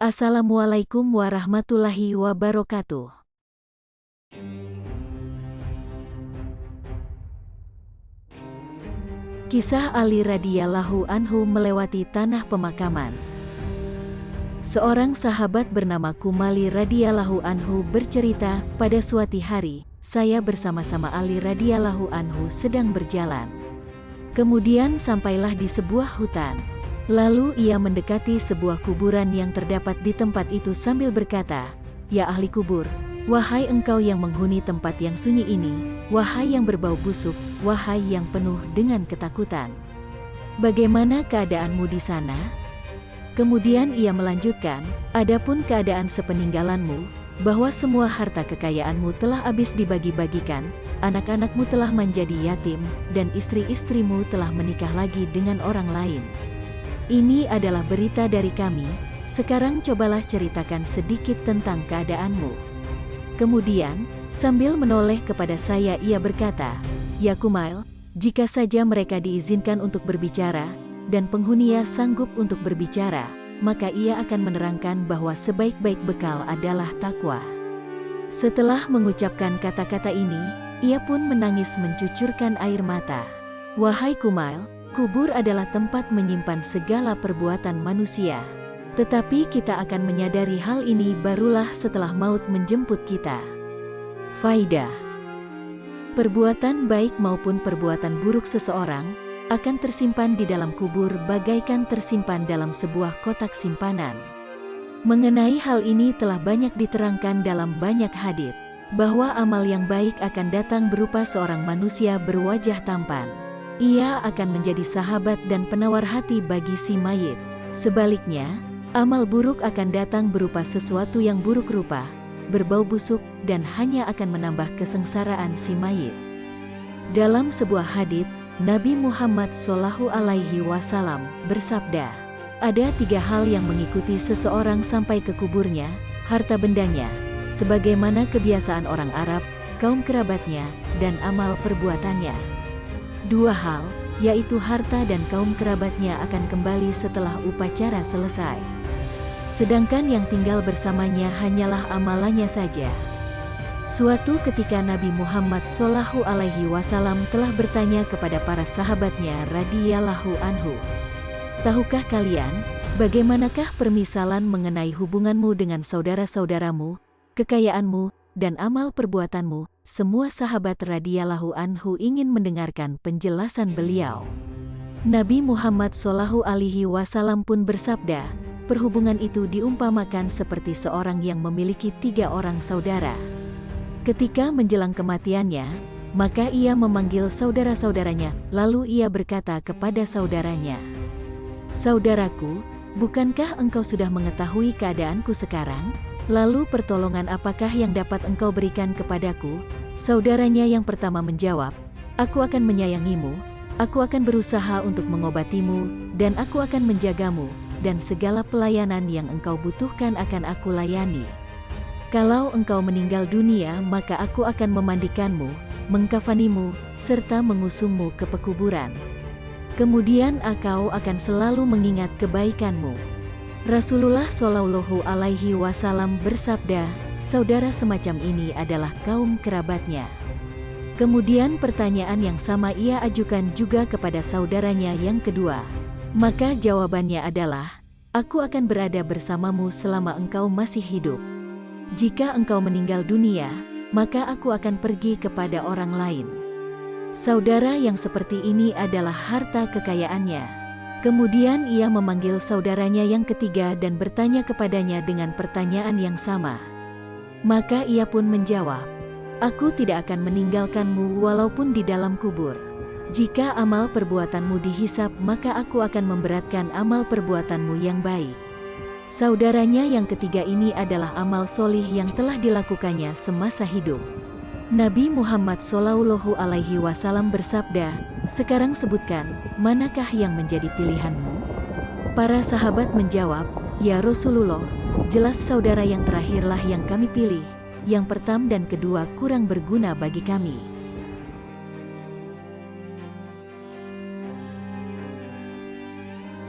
Assalamualaikum warahmatullahi wabarakatuh. Kisah Ali radhiyallahu anhu melewati tanah pemakaman. Seorang sahabat bernama Kumali radhiyallahu anhu bercerita, pada suatu hari, saya bersama-sama Ali radhiyallahu anhu sedang berjalan. Kemudian sampailah di sebuah hutan. Lalu ia mendekati sebuah kuburan yang terdapat di tempat itu sambil berkata, "Ya ahli kubur, wahai engkau yang menghuni tempat yang sunyi ini, wahai yang berbau busuk, wahai yang penuh dengan ketakutan. Bagaimana keadaanmu di sana?" Kemudian ia melanjutkan, "Adapun keadaan sepeninggalanmu, bahwa semua harta kekayaanmu telah habis dibagi-bagikan, anak-anakmu telah menjadi yatim, dan istri-istrimu telah menikah lagi dengan orang lain. Ini adalah berita dari kami, sekarang cobalah ceritakan sedikit tentang keadaanmu." Kemudian, sambil menoleh kepada saya ia berkata, "Ya Kumail, jika saja mereka diizinkan untuk berbicara, dan penghuninya sanggup untuk berbicara, maka ia akan menerangkan bahwa sebaik-baik bekal adalah takwa." Setelah mengucapkan kata-kata ini, ia pun menangis mencucurkan air mata. "Wahai Kumail, kubur adalah tempat menyimpan segala perbuatan manusia. Tetapi kita akan menyadari hal ini barulah setelah maut menjemput kita." Faidah: perbuatan baik maupun perbuatan buruk seseorang akan tersimpan di dalam kubur bagaikan tersimpan dalam sebuah kotak simpanan. Mengenai hal ini telah banyak diterangkan dalam banyak hadits, bahwa amal yang baik akan datang berupa seorang manusia berwajah tampan. Ia akan menjadi sahabat dan penawar hati bagi si mayit. Sebaliknya, amal buruk akan datang berupa sesuatu yang buruk rupa, berbau busuk, dan hanya akan menambah kesengsaraan si mayit. Dalam sebuah hadits, Nabi Muhammad SAW bersabda, "Ada 3 hal yang mengikuti seseorang sampai ke kuburnya: harta bendanya, sebagaimana kebiasaan orang Arab, kaum kerabatnya, dan amal perbuatannya. 2 hal, yaitu harta dan kaum kerabatnya akan kembali setelah upacara selesai. Sedangkan yang tinggal bersamanya hanyalah amalannya saja." Suatu ketika Nabi Muhammad SAW telah bertanya kepada para sahabatnya radhiyallahu anhu, "Tahukah kalian, bagaimanakah permisalan mengenai hubunganmu dengan saudara-saudaramu, kekayaanmu, dan amal perbuatanmu?" Semua sahabat radhiyallahu anhu ingin mendengarkan penjelasan beliau. Nabi Muhammad SAW pun bersabda, "Perhubungan itu diumpamakan seperti seorang yang memiliki 3 orang saudara. Ketika menjelang kematiannya, maka ia memanggil saudara-saudaranya, lalu ia berkata kepada saudaranya, 'Saudaraku, bukankah engkau sudah mengetahui keadaanku sekarang? Lalu pertolongan apakah yang dapat engkau berikan kepadaku?' Saudaranya yang pertama menjawab, 'Aku akan menyayangimu, aku akan berusaha untuk mengobatimu, dan aku akan menjagamu, dan segala pelayanan yang engkau butuhkan akan aku layani. Kalau engkau meninggal dunia maka aku akan memandikanmu, mengkafanimu, serta mengusungmu ke pekuburan. Kemudian engkau akan selalu mengingat kebaikanmu.'" Rasulullah Shallallahu Alaihi Wasallam bersabda, saudara semacam ini adalah kaum kerabatnya. Kemudian pertanyaan yang sama ia ajukan juga kepada saudaranya yang kedua. Maka jawabannya adalah, "Aku akan berada bersamamu selama engkau masih hidup. Jika engkau meninggal dunia, maka aku akan pergi kepada orang lain." Saudara yang seperti ini adalah harta kekayaannya. Kemudian ia memanggil saudaranya yang ketiga dan bertanya kepadanya dengan pertanyaan yang sama. Maka ia pun menjawab, "Aku tidak akan meninggalkanmu walaupun di dalam kubur. Jika amal perbuatanmu dihisap maka aku akan memberatkan amal perbuatanmu yang baik." Saudaranya yang ketiga ini adalah amal solih yang telah dilakukannya semasa hidup. Nabi Muhammad SAW bersabda, "Sekarang sebutkan, manakah yang menjadi pilihanmu?" Para sahabat menjawab, "Ya Rasulullah, jelas saudara yang terakhirlah yang kami pilih. Yang pertama dan kedua kurang berguna bagi kami."